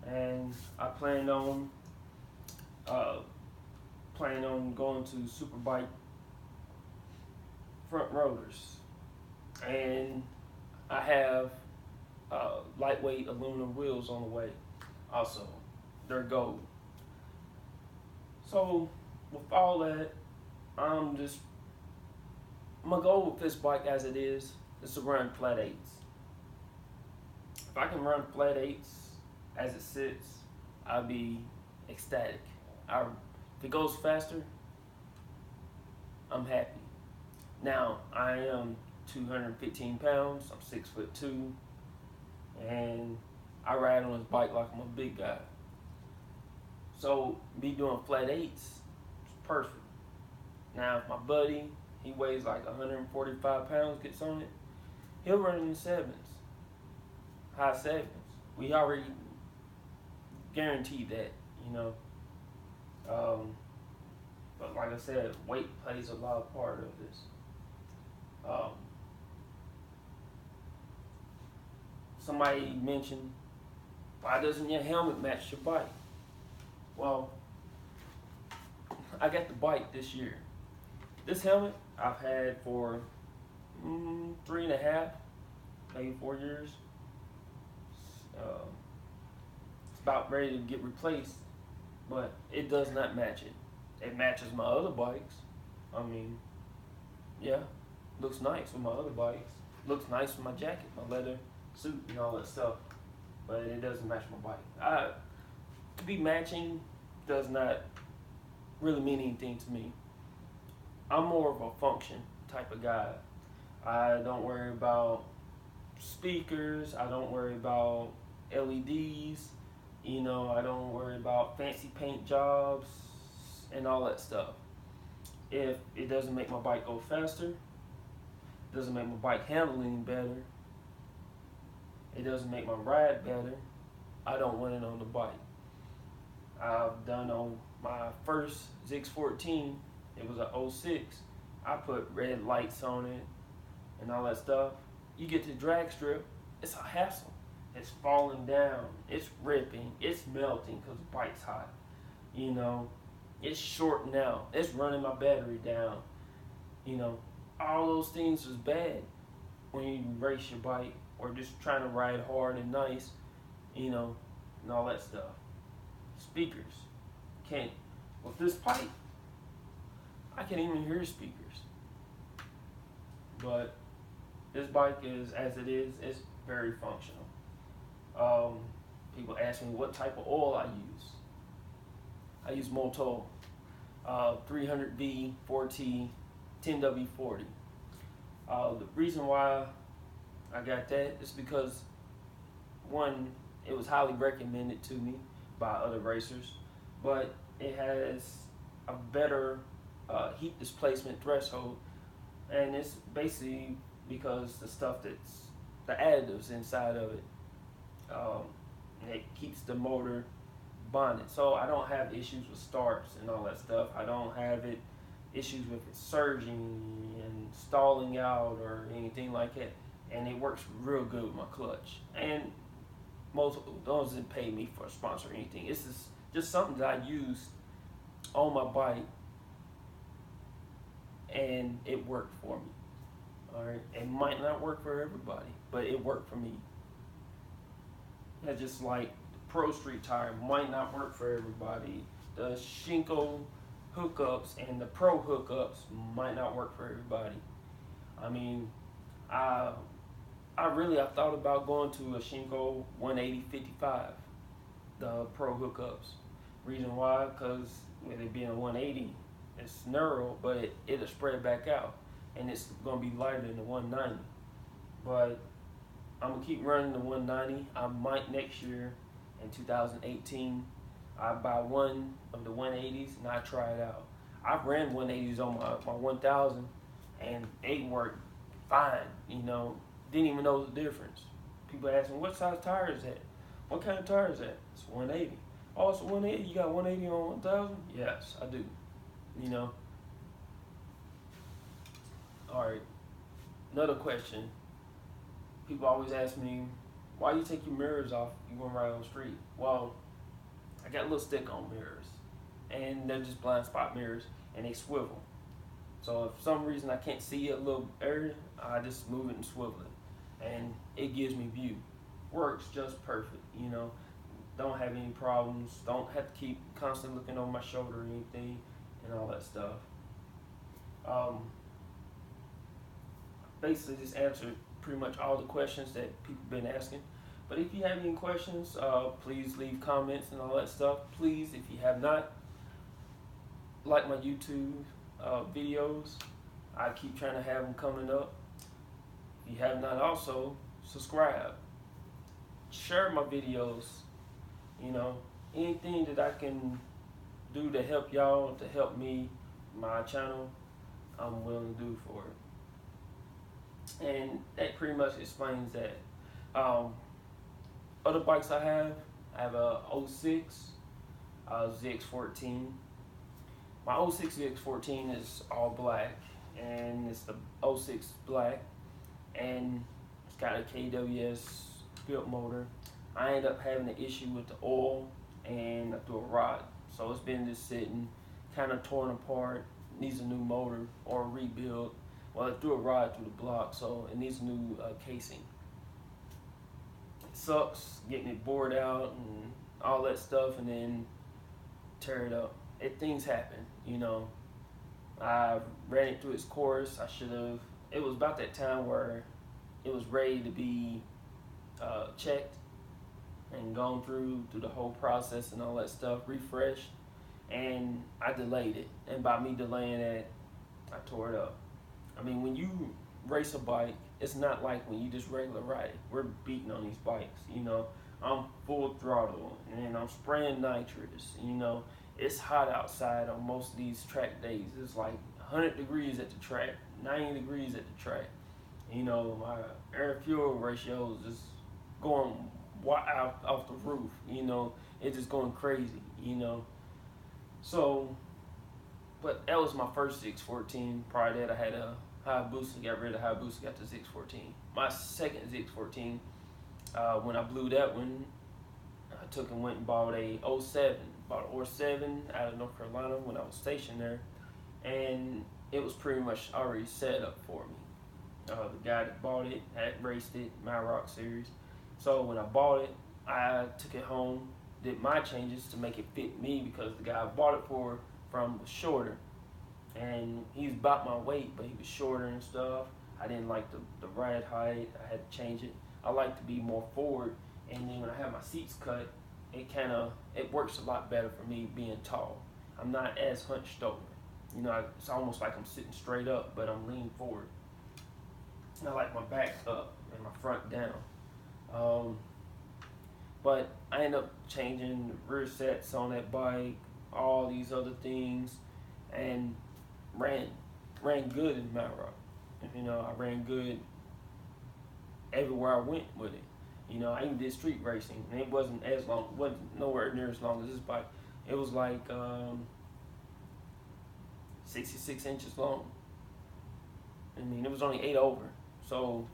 and I uh, plan on going to Superbike front rollers, and I have lightweight aluminum wheels on the way. Also, they're gold. So with all that, I'm just my goal with this bike as it is to run flat eights. If I can run flat eights as it sits, I'll be ecstatic. If it goes faster, I'm happy. Now I am 215 pounds. I'm 6'2", and I ride on this bike like I'm a big guy. So me doing flat eights is perfect. Now if my buddy, he weighs like 145 pounds, gets on it, he'll run in the sevens, high sevens. We already guaranteed that, you know. Um, but like I said, weight plays a lot of part of this. Um, Somebody mentioned, why doesn't your helmet match your bike? Well, I got the bike this year. This helmet I've had for 3.5, maybe 4 years. It's about ready to get replaced, but it does not match it. It matches my other bikes. I mean, yeah, looks nice with my other bikes. Looks nice with my jacket, my leather suit, and all that stuff. But it doesn't match my bike. To be matching does not really mean anything to me. I'm more of a function type of guy. I don't worry about speakers. I don't worry about LEDs. You know, I don't worry about fancy paint jobs and all that stuff. If it doesn't make my bike go faster, doesn't make my bike handle any better, it doesn't make my ride better, I don't want it on the bike. I've done on my first Zx14, it was a 06. I put red lights on it and all that stuff. You get to drag strip, it's a hassle. It's falling down, it's ripping, it's melting because the bike's hot. You know, it's shorting out, it's running my battery down. You know, all those things is bad when you race your bike or just trying to ride hard and nice, you know, and all that stuff. Speakers, can't, with this pipe, I can't even hear speakers. But this bike is, as it is, it's very functional. People ask me what type of oil I use. I use Motul 300V 4T 10W40. The reason why I got that is because, one, it was highly recommended to me by other racers, but it has a better heat displacement threshold, and it's basically because the stuff that's the additives inside of it. It keeps the motor bonded, so I don't have issues with starts and all that stuff. I don't have issues with it surging and stalling out or anything like that. And it works real good with my clutch. And most of those didn't pay me for a sponsor or anything. It's just something that I use on my bike, and it worked for me. All right, it might not work for everybody, but it worked for me. That's just like the Pro Street tire might not work for everybody. The Shinko hookups and the Pro hookups might not work for everybody. I mean, I thought about going to a Shinko 180/55, the Pro hookups. Reason why? Because with it being a 180, it's narrow, but it'll spread back out, and it's gonna be lighter than the 190. But I'm gonna keep running the 190. I might next year, in 2018, I buy one of the 180s and I try it out. I've ran 180s on my 1000, and they work fine. You know, didn't even know the difference. People ask me, what size tire is that? What kind of tire is that? It's 180. Oh, it's 180. You got 180 on 1000? Yes, I do. You know. All right. Another question. People always ask me, why you take your mirrors off? You going right on the street? Well, I got little stick-on mirrors, and they're just blind spot mirrors, and they swivel. So if for some reason I can't see a little area, I just move it and swivel it, and it gives me view. Works just perfect, you know. Don't have any problems. Don't have to keep constantly looking over my shoulder or anything, and all that stuff. Basically, just answered pretty much all the questions that people have been asking. But if you have any questions, please leave comments and all that stuff. Please, if you have not, like my YouTube videos. I keep trying to have them coming up. If you have not also, subscribe. Share my videos. You know, anything that I can do to help y'all, to help me, my channel, I'm willing to do for it. And that pretty much explains that. Other bikes I have a 06 Zx14. My 06 Zx14 is all black, and it's the 06 black, and it's got a KWS built motor. I ended up having an issue with the oil, and I threw a rod, so it's been just sitting, kind of torn apart. Needs a new motor or a rebuild. Well, I threw a rod through the block, so it needs a new casing. It sucks getting it bored out and all that stuff, and then tear it up. Things happen, you know. I ran it through its course. I should have. It was about that time where it was ready to be checked and gone through the whole process and all that stuff, refreshed, and I delayed it. And by me delaying it, I tore it up. I mean, when you race a bike, it's not like when you just regular ride it. We're beating on these bikes, you know. I'm full throttle, and I'm spraying nitrous, you know. It's hot outside on most of these track days. It's like 100 degrees at the track, 90 degrees at the track. You know, my air-fuel ratio is just going out off the roof, you know. It's just going crazy, you know. So, but that was my first Zx14. Prior to that, I had a Hayabusa, got rid of Hayabusa, got the Zx14. My second Zx14, when I blew that one, I took and went and bought a 07. Bought an 07 out of North Carolina when I was stationed there, and it was pretty much already set up for me. The guy that bought it had raced it, my Rock Series. So when I bought it, I took it home, did my changes to make it fit me, because the guy I bought it from was shorter, and he's about my weight, but he was shorter and stuff. I didn't like the ride height. I had to change it. I like to be more forward, and then when I have my seats cut, it works a lot better for me being tall. I'm not as hunched over. You know, it's almost like I'm sitting straight up, but I'm leaning forward. I like my back up and my front down. But I end up changing the rear sets on that bike, all these other things, and ran good in Mount Rock. You know, I ran good everywhere I went with it. You know, I even did street racing, and it wasn't as long, wasn't nowhere near as long as this bike. It was like 66 inches long. I mean, it was only 8 over. So,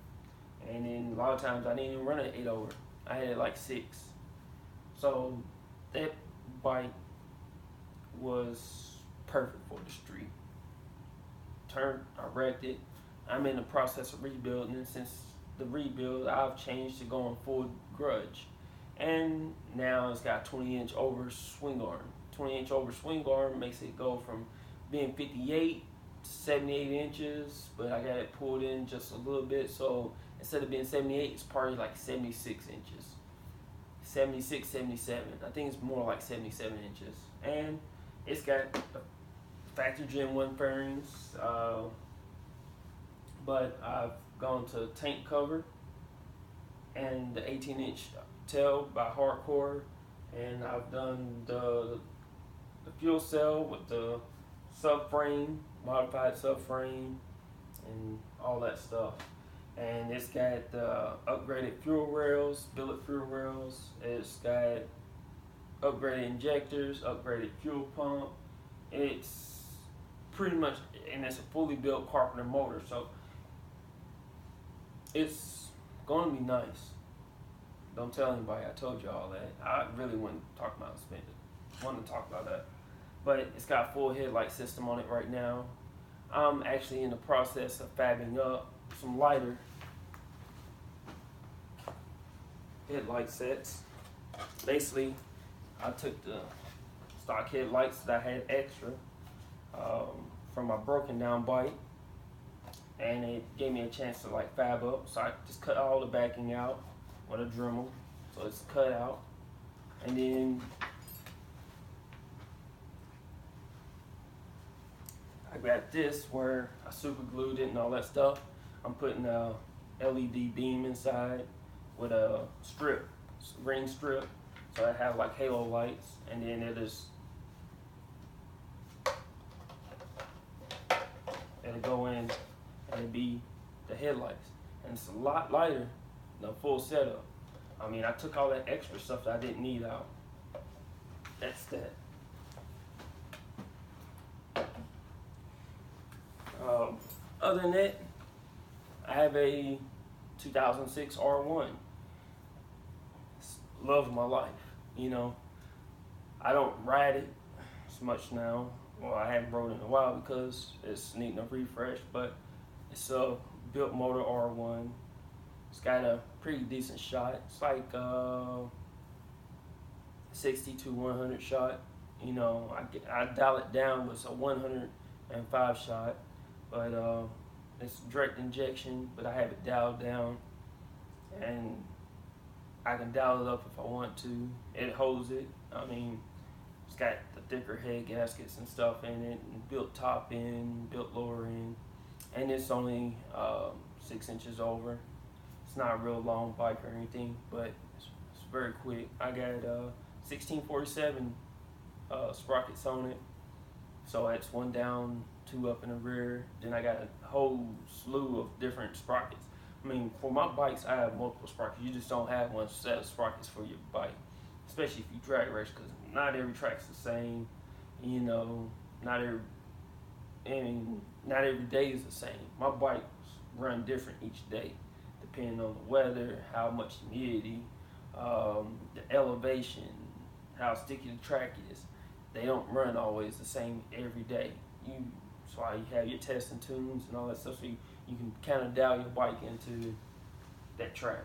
and then a lot of times I didn't even run it 8 over. I had it like 6. So that bike was perfect for the street. I wrecked it. I'm in the process of rebuilding, and since the rebuild, I've changed to going full grudge, and now it's got 20-inch over swing arm. 20-inch over swing arm makes it go from being 58 to 78 inches, but I got it pulled in just a little bit, so instead of being 78, it's probably like 76 inches. 76, 77. I think it's more like 77 inches, and it's got factory Gen 1 fairings, but I've gone to tank cover and the 18-inch tail by Hardcore, and I've done the fuel cell with the subframe, modified subframe, and all that stuff. And it's got upgraded fuel rails, billet fuel rails. It's got upgraded injectors, upgraded fuel pump. It's pretty much, and it's a fully built Carpenter motor, so it's going to be nice. Don't tell anybody I told you all that. I really wouldn't talk about suspended. Want to talk about that. But it's got full headlight system on it right now. I'm actually in the process of fabbing up some lighter headlight sets. Basically, I took the stock headlights that I had extra from my broken down bike, and it gave me a chance to like fab up. So I just cut all the backing out with a Dremel, so it's cut out, and then I grabbed this where I super glued it and all that stuff. I'm putting a LED beam inside with a strip, ring strip, so I have like halo lights, and then it'll go in and it'll be the headlights, and it's a lot lighter than the full setup. I mean, I took all that extra stuff that I didn't need out. That's that. Other than that, I have a 2006 R1. Love of my life, you know. I don't ride it as much now. Well, I haven't rode it in a while because it's needing a refresh, but it's a built motor R1. It's got a pretty decent shot. It's like 60 to 100 shot. You know, I dial it down, but it's a 105 shot. But it's direct injection, but I have it dialed down, and I can dial it up if I want to. It holds it. I mean, it's got the thicker head gaskets and stuff in it, and built top end, built lower end, and it's only 6 inches over. It's not a real long bike or anything, but it's very quick. I got 1647 sprockets on it, so that's 1 down, 2 up in the rear. Then I got a whole slew of different sprockets. I mean, for my bikes, I have multiple sprockets. You just don't have one set of sprockets for your bike, especially if you drag race, because not every track's the same. You know, not every day is the same. My bikes run different each day, depending on the weather, how much humidity, the elevation, how sticky the track is. They don't run always the same every day. That's why you have your testing tunes and all that stuff, so you can kind of dial your bike into that track.